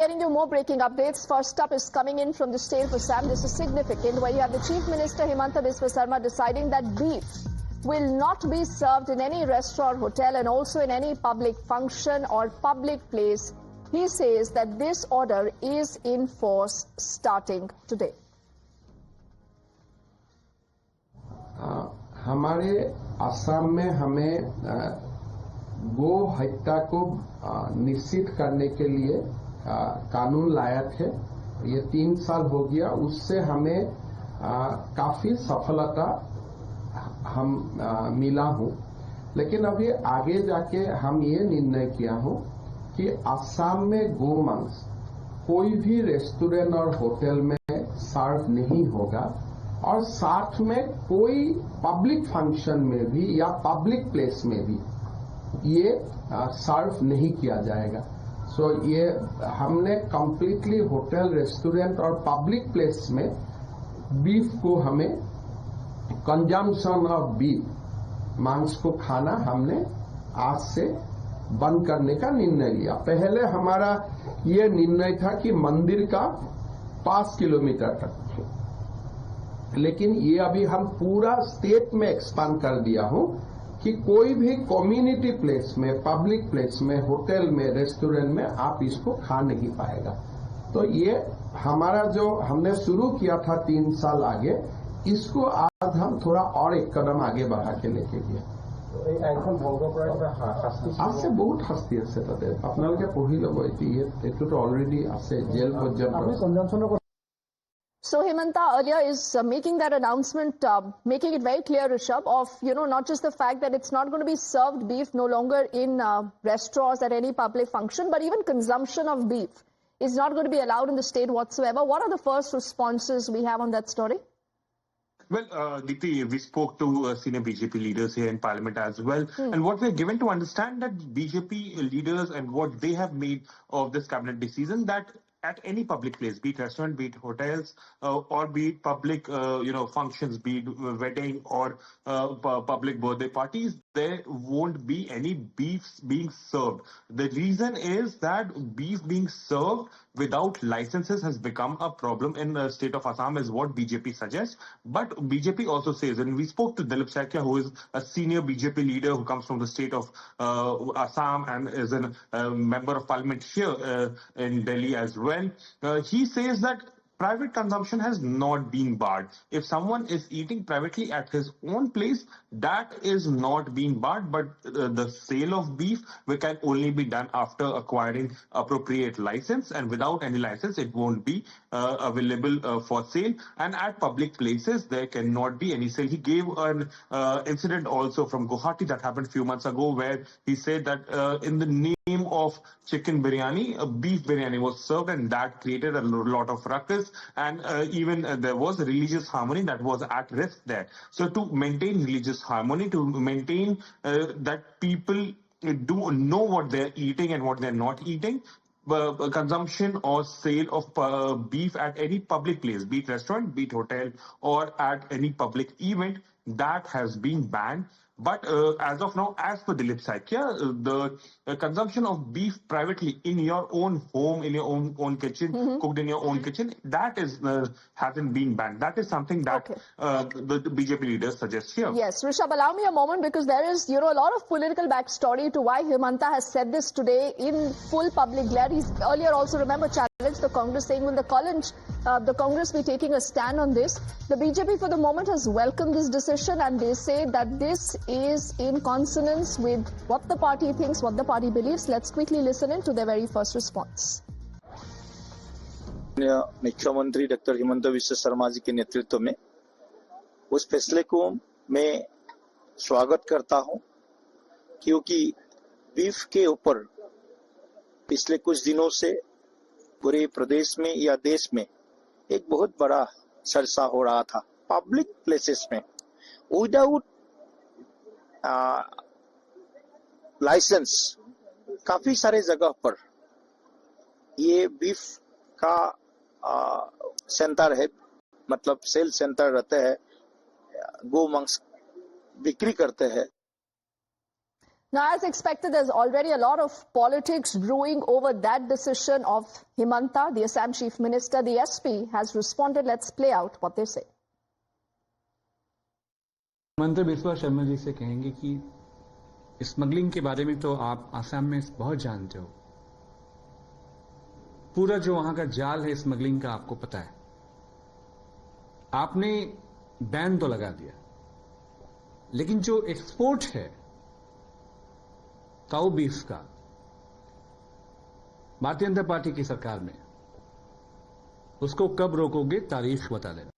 Getting you more breaking updates. First up is coming in from the state of Assam. This is significant, where you have the Chief Minister Himanta Biswa Sarma deciding that beef will not be served in any restaurant, hotel, and also in any public function or public place. He says that this order is in force starting today. हमारे असम में हमें गो हत्या को निश्चित करने के लिए कानून लाया थे। ये 3 साल हो गया, उससे हमें काफी सफलता मिला हूं। लेकिन अभी आगे जाके हम ये निर्णय किया हूं कि असम में गोमांस कोई भी रेस्टोरेंट और होटल में सर्व नहीं होगा और साथ में कोई पब्लिक फंक्शन में भी या पब्लिक प्लेस में भी ये सर्व नहीं किया जाएगा। सो ये हमने कंप्लीटली होटल, रेस्टोरेंट और पब्लिक प्लेस में बीफ को हमें कंजम्पशन ऑफ बीफ, मांस को खाना हमने आज से बंद करने का निर्णय लिया। पहले हमारा ये निर्णय था कि मंदिर का 5 किलोमीटर तक, लेकिन ये अभी हम पूरा स्टेट में एक्सपांड कर दिया हूं कि कोई भी कम्युनिटी प्लेस में, पब्लिक प्लेस में, होटल में, रेस्टोरेंट में आप इसको खा नहीं पाएगा। तो ये हमारा जो हमने शुरू किया था 3 साल आगे, इसको आज हम थोड़ा और एक कदम आगे बढ़ा के लेके गए। आज से बहुत শাস্তি আছে তাতে, আপোনালোকে পঢ়ি ল'ব। এইটোতো অলৰেডি আছে, জেল পৰ্যন্ত। So Himanta earlier is making that announcement, making it very clear, Rishabh, of, not just the fact that it's not going to be served beef no longer in restaurants at any public function, but even consumption of beef is not going to be allowed in the state whatsoever. What are the first responses we have on that story? Well, Deepti, we spoke to senior BJP leaders here in Parliament as well. And what we're given to understand that BJP leaders and what they have made of this cabinet decision, that at any public place, be it restaurant, be it hotels, or be it public, functions, be it wedding or public birthday parties, there won't be any beef being served. The reason is that beef being served without licenses has become a problem in the state of Assam, is what BJP suggests. But BJP also says, and we spoke to Dilip Saikia, who is a senior BJP leader who comes from the state of Assam and is a member of parliament here in Delhi as well. He says that private consumption has not been barred. If someone is eating privately at his own place, that is not being barred, but the sale of beef can only be done after acquiring appropriate license, and without any license, it won't be available for sale. And at public places, there cannot be any sale. He gave an incident also from Guwahati that happened a few months ago, where he said that in the name of chicken biryani, a beef biryani was served, and that created a lot of ruckus. And even there was religious harmony that was at risk there. So to maintain religious harmony, to maintain that people do know what they're eating and what they're not eating, consumption or sale of beef at any public place, be it restaurant, be it hotel, or at any public event, that has been banned. But as of now, as per Dilip Saikia, the consumption of beef privately in your own home, in your own kitchen, cooked in your own kitchen, that is hasn't been banned. That is something that the BJP leaders suggest here. Yes, Rishabh, allow me a moment, because there is, a lot of political backstory to why Himanta has said this today in full public glare. He's earlier also, remember, challenged the Congress, saying, will the Congress be taking a stand on this? The BJP for the moment has welcomed this decision, and they say that this is in consonance with what the party thinks, what the party believes. Let's quickly listen in to their very first response. मुख्यमंत्री doctor Himanta Biswa Sharma ji के नेतृत्व में उस फैसले को मैं स्वागत करता हूं, क्योंकि बीफ के ऊपर पिछले कुछ दिनों से पूरे प्रदेश में या देश में एक बहुत बड़ा चर्चा हो रहा था। पब्लिक प्लेसेस में विदाउट लाइसेंस काफी सारे जगह पर ये बीफ का सेंटर है, मतलब सेल सेंटर रहते हैं, गो मांस बिक्री करते हैं। Now, as expected, there's already a lot of politics brewing over that decision of Himanta, the Assam Chief Minister. The SP has responded. Let's play out what they say. मंत्री बिस्वा शर्मा जी से कहेंगे कि स्मगलिंग के बारे में तो आप आसाम में बहुत जानते हो। पूरा जो वहां का जाल है स्मगलिंग का आपको पता है। आपने बैन तो लगा दिया, लेकिन जो एक्सपोर्ट है काऊ बीफ का भारतीय जनता पार्टी की सरकार में, उसको कब रोकोगे? तारीख बता देना।